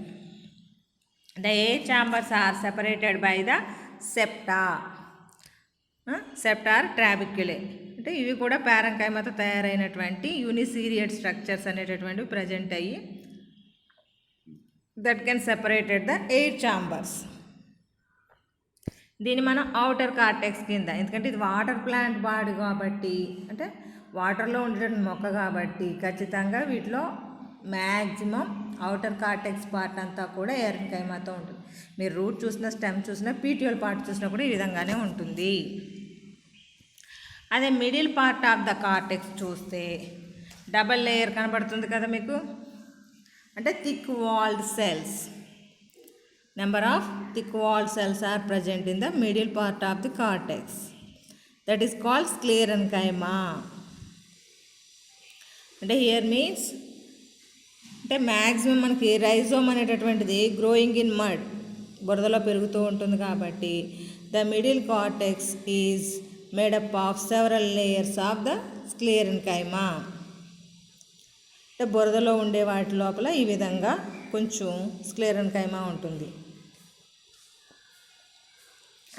The air chambers are separated by the septa. Septa are trabeculae, అంటే ఇవి కూడా parenchymaతో తయారైనటువంటి యూనిసీరియడ్ స్ట్రక్చర్స్ అనేటటువంటివి ప్రజెంట్ అయ్యి that can separated the air chambers. దీన్ని మనం అవుటర్ కార్టెక్స్ కింద, ఎందుకంటే ఇది వాటర్ ప్లాంట్ బాడీ కాబట్టి, అంటే వాటర్లో ఉండేటువంటి మొక్క కాబట్టి ఖచ్చితంగా వీటిలో మ్యాక్సిమం అవుటర్ కార్టెక్స్ పార్ట్ అంతా కూడా parenchymaతో ఉంటుంది. మీరు రూట్ చూసినా, స్టెమ్ చూసినా, పీటియోల్ పార్ట్ చూసినా కూడా ఈ విధంగానే ఉంటుంది. అదే middle part of the cortex చూస్తే డబల్ లేయర్ కనబడుతుంది కదా మీకు, అంటే thick walled cells. Number of thick walled cells are present in the middle part of the cortex, that is called sclerenchyma. అంటే హియర్ మీన్స్ అంటే మ్యాక్సిమం మనకి rhizome అనేటటువంటిది growing in mud, బురదలో పెరుగుతూ ఉంటుంది కాబట్టి the middle cortex is made up of several layers of the sclerenchyma. అంటే బురదలో ఉండే వాటి లోపల ఈ విధంగా కొంచెం స్క్లెరెన్కైమా ఉంటుంది.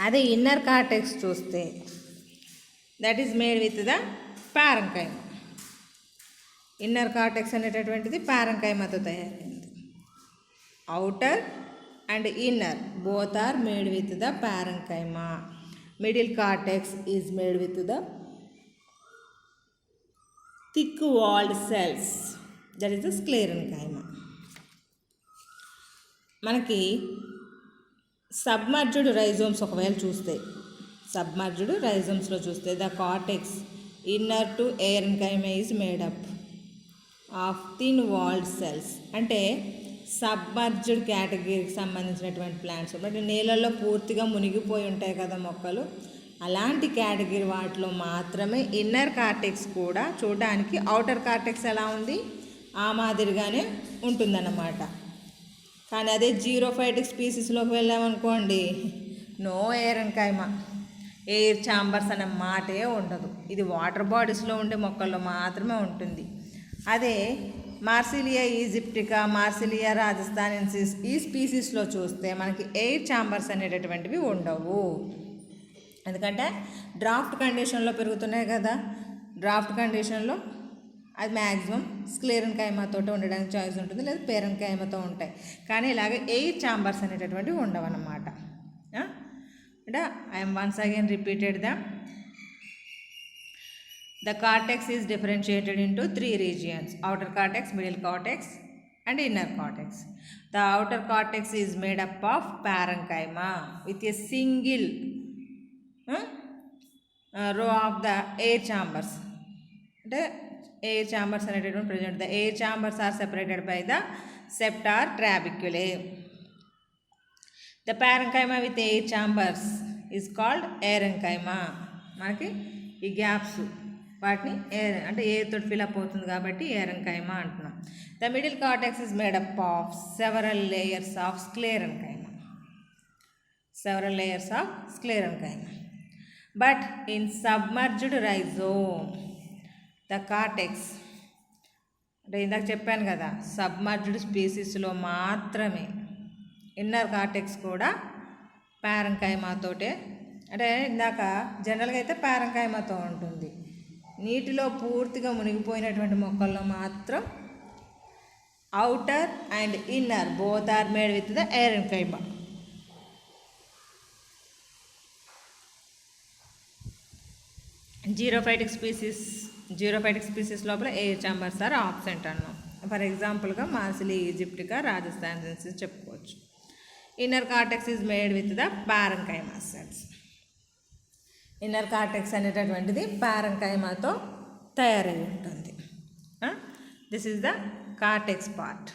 అదే ఇన్నర్ కార్టెక్స్ చూస్తే that is made with the parenchyma. Inner cortex అనేటటువంటిది parenchymaతో తయారైంది. Outer and inner both are made with the parenchyma. Middle cortex is made with the thick walled cells, that is the sclerenchyma. మనకి submerged rhizomes ఒకవేళ చూస్తే, submerged రైజోమ్స్లో చూస్తే the cortex inner to parenchyma is made up of thin walled cells. అంటే submerged కేటగిరీకి సంబంధించినటువంటి plants, అంటే నీళ్ళల్లో పూర్తిగా మునిగిపోయి ఉంటాయి కదా మొక్కలు, అలాంటి కేటగిరీ వాటిలో మాత్రమే ఇన్నర్ కార్టెక్స్ కూడా చూడడానికి అవుటర్ కార్టెక్స్ ఎలా ఉంది ఆ మాదిరిగానే ఉంటుందన్నమాట. కానీ అదే జీరోఫైటిక్ స్పీసీస్లోకి వెళ్ళామనుకోండి, నో parenchyma, ఎయిర్ ఛాంబర్స్ అనే మాటే ఉండదు. ఇది వాటర్ బాడీస్లో ఉండే మొక్కల్లో మాత్రమే ఉంటుంది. అదే మార్సిలియా ఈజిప్టికా, మార్సిలియా రాజస్థానెన్సిస్ ఈ స్పీసీస్లో చూస్తే మనకి ఎయిర్ ఛాంబర్స్ అనేటటువంటివి ఉండవు. ఎందుకంటే డ్రాఫ్ట్ కండిషన్లో పెరుగుతున్నాయి కదా, డ్రాఫ్ట్ కండిషన్లో అది మ్యాక్సిమం స్క్లెరెన్కైమాతో ఉండడానికి చాయిస్ ఉంటుంది, లేదా parenchymaతో ఉంటాయి. కానీ ఇలాగ ఎయిర్ ఛాంబర్స్ అనేటటువంటివి ఉండవన్నమాట. అంటే I'm once again repeated the cortex is differentiated into 3 regions: outer cortex, middle cortex, and inner cortex. The outer cortex is made up of parenchyma with a single row of the air chambers. The air chambers are present. The air chambers are separated by the septa or trabeculae. The parenchyma with air chambers is called aerenchyma. మనకి ఈ gaps వాటిని air అంటే air తోటి fill up అవుతుంది కాబట్టి aerenchyma అంటున్నాం. The middle cortex is made up of several layers of sclerenchyma. But in submerged rhizome the cortex అంటే ఇందాక చెప్పాను కదా, సబ్మర్జ్డ్ స్పీసీస్లో మాత్రమే ఇన్నర్ కార్టెక్స్ కూడా పారెంకైమాతోటే, అంటే ఇందాక జనరల్గా అయితే పారెంకైమాతో ఉంటుంది. నీటిలో పూర్తిగా మునిగిపోయినటువంటి మొక్కల్లో మాత్రం outer and inner both are made with the aerenchyma. Xerophytic species లోపల ఎయిర్ చాంబర్స్ ఆర్ ఆబ్సెంట్ అన్నాం. ఫర్ ఎగ్జాంపుల్గా మార్సిలీ ఈజిప్టికా, రాజస్థాన్ సెన్సిస్ చెప్పుకోవచ్చు. Inner cortex is made with the parenchyma cells. Inner cortex అనేటటువంటిది పారెంకైమాతో తయారై ఉంటుంది. This is the cortex part.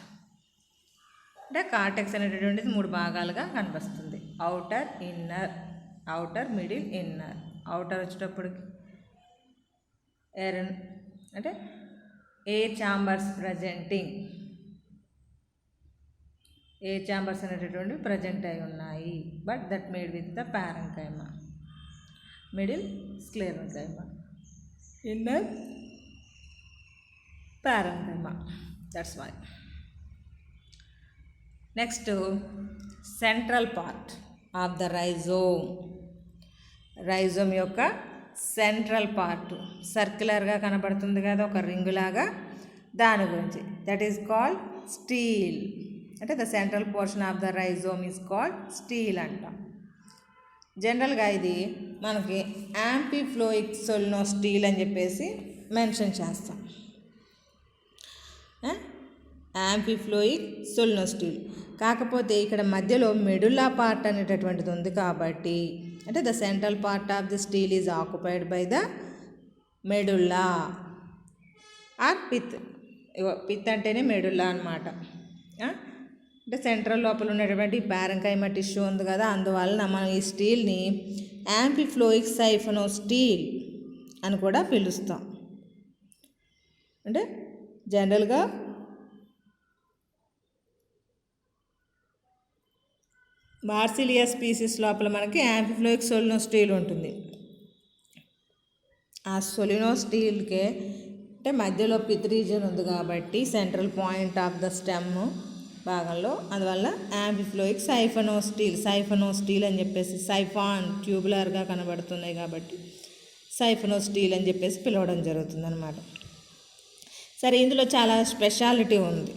అంటే cortex అనేటటువంటిది 3 భాగాలుగా కనిపిస్తుంది. Outer, inner, outer, middle, inner. Outer వచ్చేటప్పటికి అంటే air chambers presenting, air chambers అనేటటువంటివి ప్రజెంట్ అయి ఉన్నాయి. But that made with the parenchyma. Middle sclerenchyma, inner parenchyma. That's why. Next central part of the rhizome. Rhizome యొక్క central part సర్క్యులర్గా కనబడుతుంది కదా, ఒక రింగు లాగా, దాని గురించి. That is called stele. అంటే the central portion of the rhizome is called stele అంటాం. జనరల్గా ఇది మనకి యాంఫిఫ్లోయిక్ సోలినోస్టీల్ అని చెప్పేసి మెన్షన్ చేస్తాం. యాంఫిఫ్లోయిక్ సోలినోస్టీల్. కాకపోతే ఇక్కడ మధ్యలో మెడుల్లా పార్ట్ అనేటటువంటిది ఉంది కాబట్టి, అంటే the central part of the stele is occupied by the medulla or pith. Pith అంటేనే మెడుల్లా అనమాట. అంటే సెంట్రల్ లోపల ఉన్నటువంటి పారెంకైమా టిష్యూ ఉంది కదా, అందువలన మనం ఈ స్టీల్ని యాంఫిఫ్లోయిక్ సైఫోనోస్టీల్ అని కూడా పిలుస్తాం. అంటే జనరల్గా మార్సిలియా స్పీసీస్ లోపల మనకి యాంఫిఫ్లోయిక్ సోలినోస్టీల్ ఉంటుంది. ఆ సోలినోస్టీల్కే అంటే మధ్యలో పిత్ రీజన్ ఉంది కాబట్టి central point of the stem భాగంలో, అందువల్ల యాంఫిఫ్లోయిక్ సైఫోనోస్టీల్ అని చెప్పేసి, సైఫాన్ ట్యూబులర్గా కనబడుతున్నాయి కాబట్టి సైఫోనోస్టీల్ అని చెప్పేసి పిలవడం జరుగుతుందన్నమాట. సరే, ఇందులో చాలా స్పెషాలిటీ ఉంది.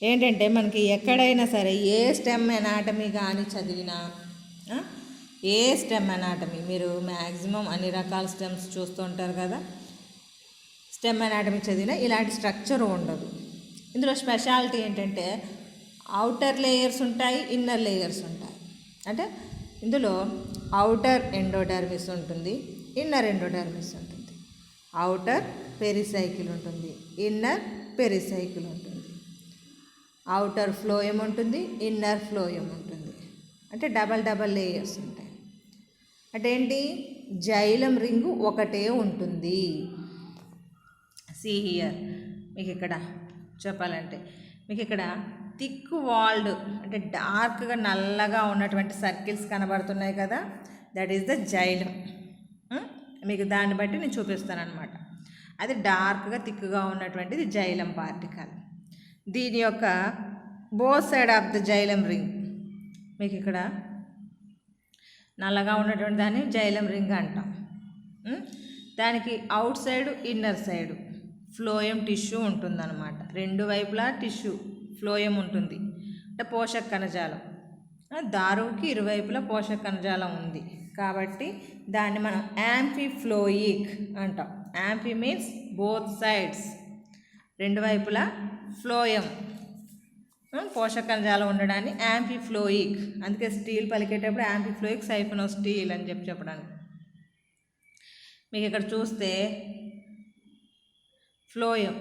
ఏంటంటే మనకి ఎక్కడైనా సరే ఏ స్టెమ్ ఎనాటమీ కానీ చదివినా, ఏ స్టెమ్ ఎనాటమీ మీరు మ్యాక్సిమం అన్ని రకాల స్టెమ్స్ చూస్తూ ఉంటారు కదా, స్టెమ్ ఎనాటమీ చదివినా ఇలాంటి స్ట్రక్చర్ ఉండదు. ఇందులో స్పెషాలిటీ ఏంటంటే అవుటర్ లేయర్స్ ఉంటాయి, ఇన్నర్ లేయర్స్ ఉంటాయి. అంటే ఇందులో అవుటర్ ఎండోడర్మిస్ ఉంటుంది, ఇన్నర్ ఎండోడర్మిస్ ఉంటుంది. అవుటర్ పెరిసైకిల్ ఉంటుంది, ఇన్నర్ పెరిసైకిల్ ఉంటుంది. అవుటర్ ఫ్లోయం ఉంటుంది, ఇన్నర్ ఫ్లోయం ఉంటుంది. అంటే డబల్ లేయర్స్ ఉంటాయి. అంటే ఏంటి, జైలం రింగు ఒకటే ఉంటుంది. సీ హియర్, మీకు ఇక్కడ చెప్పాలంటే మీకు ఇక్కడ థిక్ వాల్డ్ అంటే డార్క్గా నల్లగా ఉన్నటువంటి సర్కిల్స్ కనబడుతున్నాయి కదా, దట్ ఈస్ ద జైలం. మీకు దాన్ని బట్టి నేను చూపిస్తాను అనమాట. అది డార్క్గా థిక్గా ఉన్నటువంటిది జైలం పార్టికల్. దీని యొక్క both side of the xylem ring, మీకు ఇక్కడ నల్లగా ఉన్నటువంటి దాన్ని జైలం రింగ్ అంటాం. దానికి out side, inner side phloem tissue ఉంటుందన్నమాట. 2 వైపులా టిష్యూ ఫ్లోయం ఉంటుంది. అంటే పోషక కణజాలం, దారువుకి ఇరువైపులా పోషక కణజాలం ఉంది కాబట్టి దాన్ని మనం యాంఫిఫ్లోయిక్ అంటాం. యాంఫి మీన్స్ బోత్ సైడ్స్, 2 వైపులా ఫ్లోయం పోషక కణజాలం ఉండడాన్ని యాంఫిఫ్లోయిక్, అందుకే స్టీల్ పలికేటప్పుడు యాంఫిఫ్లోయిక్ సైఫనో స్టీల్ అని చెప్పడానికి. మీకు ఇక్కడ చూస్తే ఫ్లోయం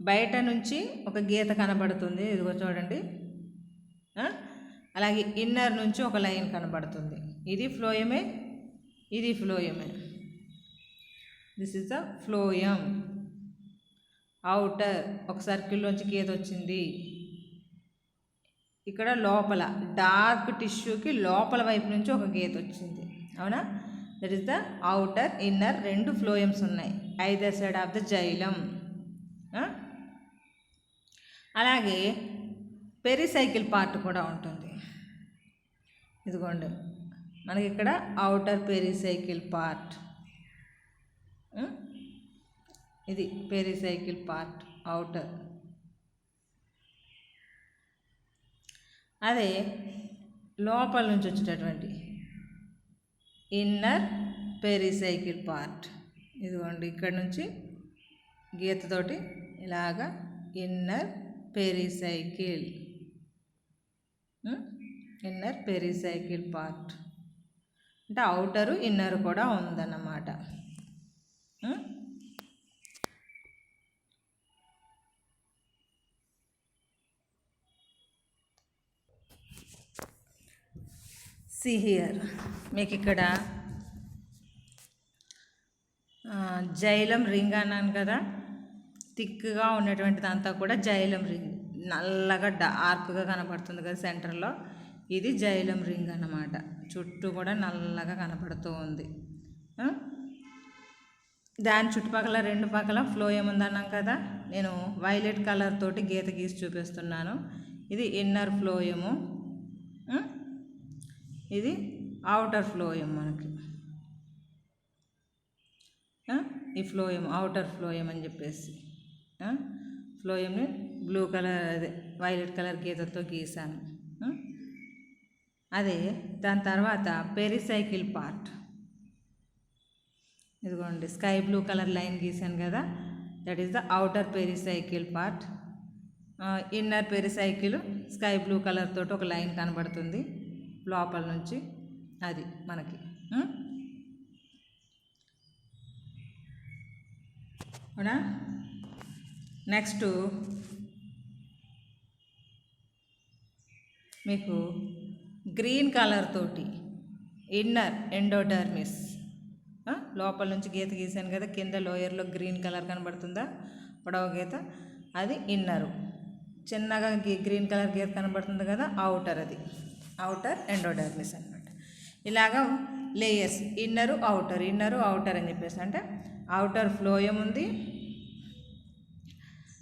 బయట నుంచి ఒక గీత కనబడుతుంది, ఇదిగో చూడండి. అలాగే ఇన్నర్ నుంచి ఒక లైన్ కనబడుతుంది, ఇది ఫ్లోయమే, ఇది ఫ్లోయమే. This is the phloem. Outer ఒక సర్కిల్లోంచి గీత వచ్చింది. ఇక్కడ లోపల డార్క్ టిష్యూకి లోపల వైపు నుంచి ఒక గీత వచ్చింది, అవునా? That is the outer inner, రెండు ఫ్లోయమ్స్ ఉన్నాయి either side of the xylem. అలాగే పెరిసైకిల్ పార్ట్ కూడా ఉంటుంది. ఇదిగోండి మనకి ఇక్కడ అవుటర్ పెరిసైకిల్ పార్ట్, ఇది పెరిసైకిల్ పార్ట్ అవుటర్. అదే లోపల నుంచి వచ్చేటటువంటి ఇన్నర్ పెరిసైకిల్ పార్ట్, ఇదిగోండి ఇక్కడ నుంచి గీతతోటి ఇలాగా inner pericycle, inner pericycle part అంటే అవుటరు ఇన్నర్ కూడా ఉందన్నమాట. See here, మీకు ఇక్కడ జైలం రింగ్ అన్నాను కదా, థిక్గా ఉన్నటువంటిది అంతా కూడా జైలం రింగ్, నల్లగా డార్క్గా కనపడుతుంది కదా సెంటర్లో, ఇది జైలం రింగ్ అన్నమాట. చుట్టూ కూడా నల్లగా కనపడుతూ ఉంది. దాని చుట్టుపక్కల రెండు పక్కల ఫ్లోయం ఉందన్నాం కదా, నేను వైలెట్ కలర్ తోటి గీత గీసి చూపిస్తున్నాను. ఇది ఇన్నర్ ఫ్లోయము, ఇది అవుటర్ ఫ్లోయం. మనకి ఈ ఫ్లోయం అవుటర్ ఫ్లోయం అని చెప్పేసి ఫ్లోయంని బ్లూ కలర్ అదే వైలెట్ కలర్ గీతతో గీసాను. అదే దాని తర్వాత పెరిసైకిల్ పార్ట్, ఇదిగోండి స్కై బ్లూ కలర్ లైన్ గీసాను కదా, that is the outer pericycle part. Inner pericycle sky blue colour తోటి ఒక లైన్ కనబడుతుంది లోపల నుంచి, అది మనకి. అవునా? నెక్స్ట్ మీకు గ్రీన్ కలర్ తోటి ఇన్నర్ ఎండోడర్మిస్, లోపల నుంచి గీత గీసాను కదా, కింద లోయర్లో గ్రీన్ కలర్ కనబడుతుందా పొడవ గీత, అది ఇన్నరు. చిన్నగా గ్రీన్ కలర్ గీత కనబడుతుంది కదా, అవుటర్, అది అవుటర్ ఎండోడర్మిస్ అన్నమాట. ఇలాగా layers inner outer, inner outer అని చెప్పేసి, అంటే అవుటర్ ఫ్లోయం ఉంది.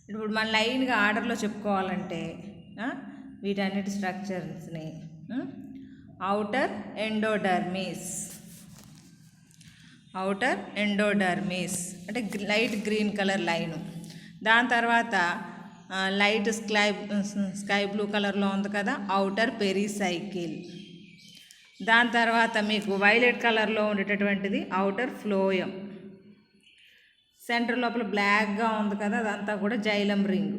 ఇప్పుడు మన లైన్గా ఆర్డర్లో చెప్పుకోవాలంటే వీటన్నిటి స్ట్రక్చర్స్ని అవుటర్ ఎండోడర్మిస్, అవుటర్ ఎండోడర్మిస్ అంటే లైట్ గ్రీన్ కలర్ లైను. దాని తర్వాత లైట్ స్కై బ్లూ కలర్లో ఉంది కదా, అవుటర్ పెరిసైకిల్. దాని తర్వాత మీకు వైలెట్ కలర్లో ఉండేటటువంటిది అవుటర్ ఫ్లోయం. సెంటర్ లోపల బ్లాక్గా ఉంది కదా, అదంతా కూడా జైలం రింగ్.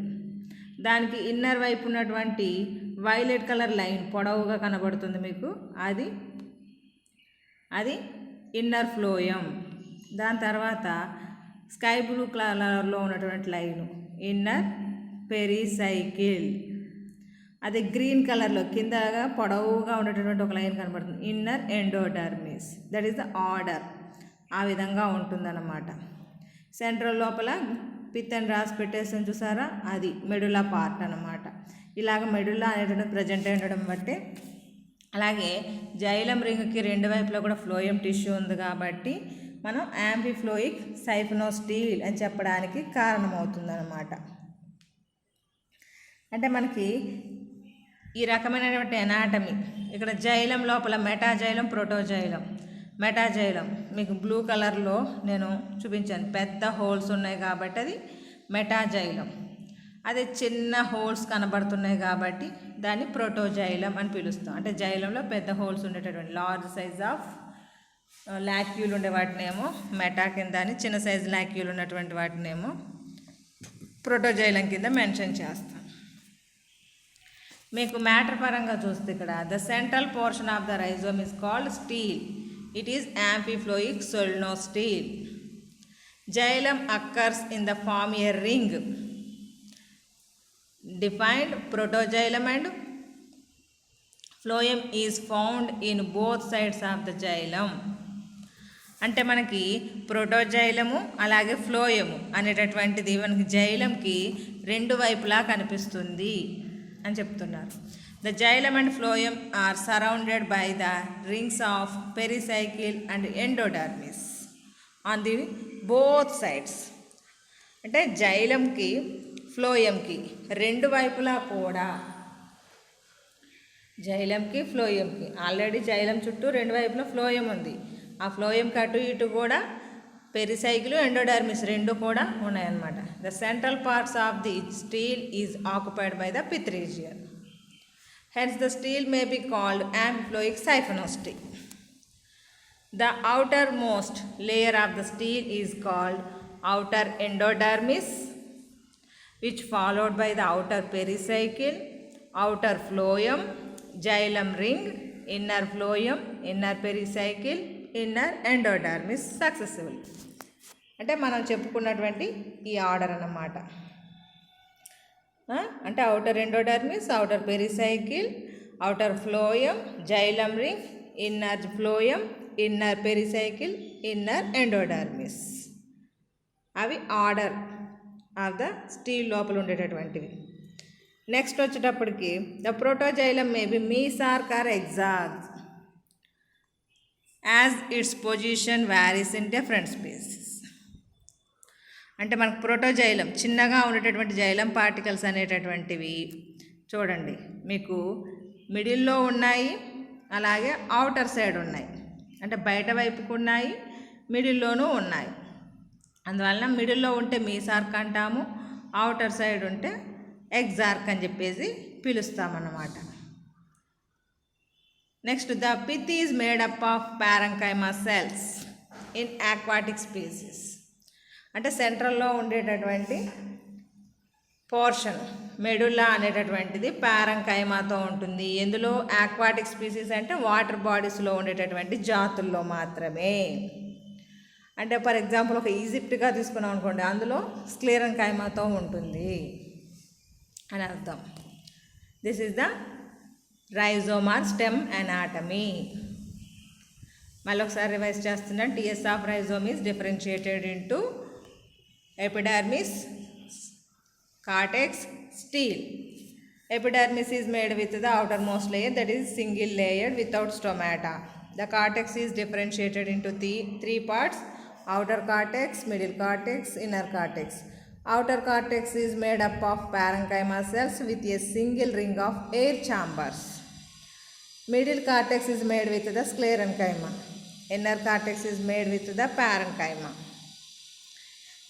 దానికి ఇన్నర్ వైపు ఉన్నటువంటి వైలెట్ కలర్ లైన్ పొడవుగా కనబడుతుంది మీకు, అది ఇన్నర్ ఫ్లోయం. దాని తర్వాత స్కై బ్లూ కలర్లో ఉన్నటువంటి లైను ఇన్నర్ పెరిసైకిల్. అది గ్రీన్ కలర్లో కిందగా పొడవుగా ఉండేటటువంటి ఒక లైన్ కనబడుతుంది, inner endodermis. That is the order, ఆ విధంగా ఉంటుందన్నమాట. సెంట్రల్ లోపల పిత్తని రాసి పెట్టేసి చూసారా, అది మెడులా పార్ట్ అన్నమాట. ఇలాగ మెడులా అనేటువంటి ప్రజెంట్ ఉండడం బట్టి, అలాగే జైలం రింగ్కి రెండు వైపులా కూడా ఫ్లోయం టిష్యూ ఉంది కాబట్టి మనం యాంఫిఫ్లోయిక్ సైఫనో స్టీల్ అని చెప్పడానికి కారణమవుతుందన్నమాట. అంటే మనకి ఈ రకమైనటువంటి ఎనాటమీ ఇక్కడ జైలం లోపల మెటాజైలం, ప్రోటోజైలం. మెటాజైలం మీకు బ్లూ కలర్లో నేను చూపించాను, పెద్ద హోల్స్ ఉన్నాయి కాబట్టి అది మెటాజైలం. అదే చిన్న హోల్స్ కనబడుతున్నాయి కాబట్టి దాన్ని ప్రోటోజైలం అని పిలుస్తాం. అంటే జైలంలో పెద్ద హోల్స్ ఉండేటటువంటి లార్జ్ సైజ్ ఆఫ్ లాక్యూల్ ఉండే వాటినేమో మెటా కింద అని, చిన్న సైజు లాక్యూల్ ఉన్నటువంటి వాటినేమో ప్రోటోజైలం కింద మెన్షన్ చేస్తాం. మీకు మ్యాటర్ పరంగా చూస్తే ఇక్కడ the central portion of the rhizome is called stele. It is amphiphloic solenostele. Xylem occurs in the form a ring. Defined protoxylem and phloem is found in both sides of the xylem. అంటే మనకి ప్రోటోజైలము అలాగే ఫ్లోయము అనేటటువంటిది మనకి జైలంకి రెండు వైపులా కనిపిస్తుంది అని చెప్తున్నారు. The xylem and phloem are surrounded by the rings of pericycle and endodermis on the both sides. అంటే జైలంకి ఫ్లోయంకి రెండు వైపులా కూడా, జైలంకి ఫ్లోయంకి ఆల్రెడీ జైలం చుట్టూ రెండు వైపులా ఫ్లోయం ఉంది. ఆ ఫ్లోయంకి అటు ఇటు కూడా పెరిసైకిల్ ఎండోడర్మిస్ రెండు కూడా ఉన్నాయన్నమాట. The central parts of the stele is occupied by the pith region. Hence the stele may be called amphiphloic siphonostele. The outermost layer of the steel is called outer endodermis, which followed by the outer pericycle, outer phloem, xylem ring, inner phloem, inner pericycle, inner endodermis successively. అంటే మనం చెప్పుకున్నటువంటి ఈ order అన్నమాట. అంటే outer endodermis, outer pericycle, outer phloem, xylem ring, inner phloem, inner pericycle, inner endodermis. అవి order of the stele లోపల ఉండేటటువంటివి. Next వచ్చేటప్పటికి the protoxylem may be mesarch or exact as its position varies in different spaces. అంటే మనకు protoxylem చిన్నగా ఉండేటటువంటి xylem particles అనేటటువంటివి చూడండి మీకు మిడిల్లో ఉన్నాయి, అలాగే అవుటర్ సైడ్ ఉన్నాయి. అంటే బయట వైపుకు ఉన్నాయి, మిడిల్లోనూ ఉన్నాయి. అందువలన మిడిల్లో ఉంటే మీసార్క్ అంటాము, అవుటర్ సైడ్ ఉంటే ఎగ్జార్క్ అని చెప్పేసి పిలుస్తామన్నమాట. Next the pith is made up of parenchyma cells in aquatic species. అంటే సెంట్రల్లో ఉండేటటువంటి పోర్షన్ మెడుల్లా అనేటటువంటిది పారంకైమాతో ఉంటుంది. ఎందులో ఆక్వాటిక్ స్పీసీస్ అంటే వాటర్ బాడీస్లో ఉండేటటువంటి జాతుల్లో మాత్రమే. అంటే ఫర్ ఎగ్జాంపుల్ ఒక ఈజిప్ట్గా తీసుకున్నాం అనుకోండి, అందులో స్క్లెరెన్కైమాతో ఉంటుంది అని అర్థం. This is the rhizome or stem anatomy. మళ్ళీ ఒకసారి రివైజ్ చేస్తున్నాను. TS of rhizome is differentiated into epidermis, cortex, steel. Epidermis is made with the outermost layer, that is single layered without stomata. The cortex is differentiated into three parts: outer cortex, middle cortex, inner cortex. Outer cortex is made up of parenchyma cells with a single ring of air chambers. Middle cortex is made with the sclerenchyma. Inner cortex is made with the parenchyma.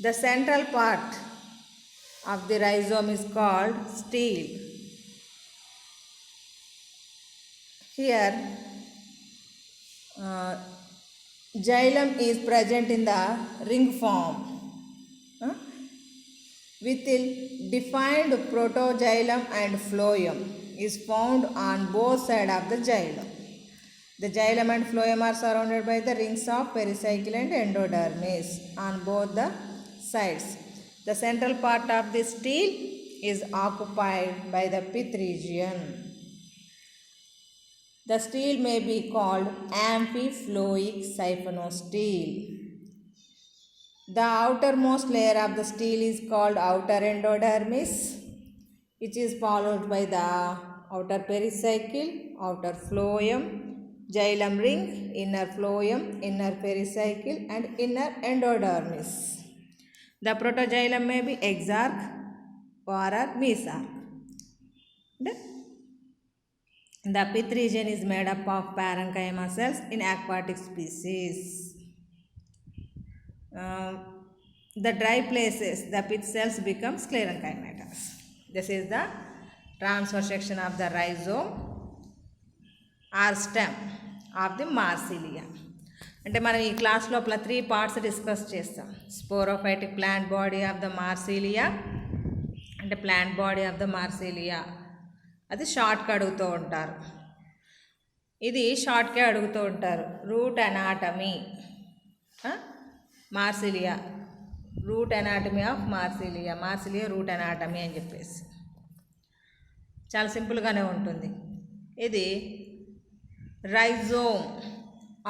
The central part of the rhizome is called stele. Here xylem is present in the ring form with a defined protoxylem and phloem is found on both sides of the xylem. The xylem and phloem are surrounded by the rings of pericycle and endodermis on both the sides. The central part of the stele is occupied by the pith region. The stele may be called amphifloic siphonostele. The outermost layer of the stele is called outer endodermis, which is followed by the outer pericycle, outer phloem, xylem ring, inner phloem, inner pericycle, and inner endodermis. The protoxylem may be exarch or mesarch. The pith region is made up of parenchyma cells in aquatic species. The dry places, the pith cells become sclerenchymatous. This is the transverse section of the rhizome or stem of the marsilia. అంటే మనం ఈ class లోపల 3 parts discuss చేస్తాం. Sporophytic plant body of the Marsilea, అంటే plant body of the Marsilea, అది షార్ట్గా అడుగుతూ ఉంటారు. ఇది షార్ట్గా అడుగుతూ ఉంటారు. Root anatomy Marsilea, root anatomy of Marsilea, Marsilea root anatomy అని చెప్పేసి చాలా సింపుల్గానే ఉంటుంది. ఇది రైజోమ్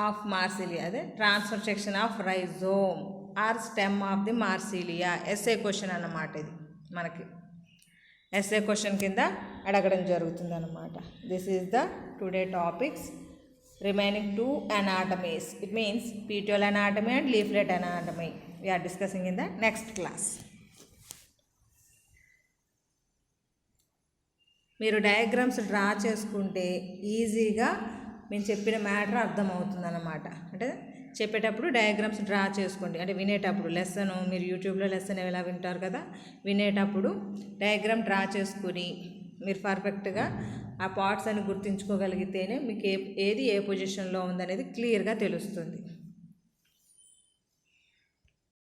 ఆఫ్ మార్సిలియా, అదే transfer section of rhizome or stem of the Marsilea. SA question అన్నమాట. ఇది మనకి ఎస్ఏ క్వశ్చన్ కింద అడగడం జరుగుతుంది అన్నమాట. This is the today topics. Remaining 2 anatomies. It means petiole anatomy and leaflet anatomy. We are discussing in the next class. మీరు diagrams draw చేసుకుంటే ఈజీగా మేము చెప్పిన మ్యాటర్ అర్థమవుతుంది అన్నమాట. అంటే చెప్పేటప్పుడు డయాగ్రామ్స్ డ్రా చేసుకోండి. అంటే వినేటప్పుడు లెసన్, మీరు యూట్యూబ్లో లెసన్ ఎలా వింటారు కదా, వినేటప్పుడు డయాగ్రామ్ డ్రా చేసుకుని మీరు పర్ఫెక్ట్గా ఆ పార్ట్స్ అని గుర్తుంచుకోగలిగితేనే మీకు ఏది ఏ పొజిషన్లో ఉందనేది క్లియర్గా తెలుస్తుంది.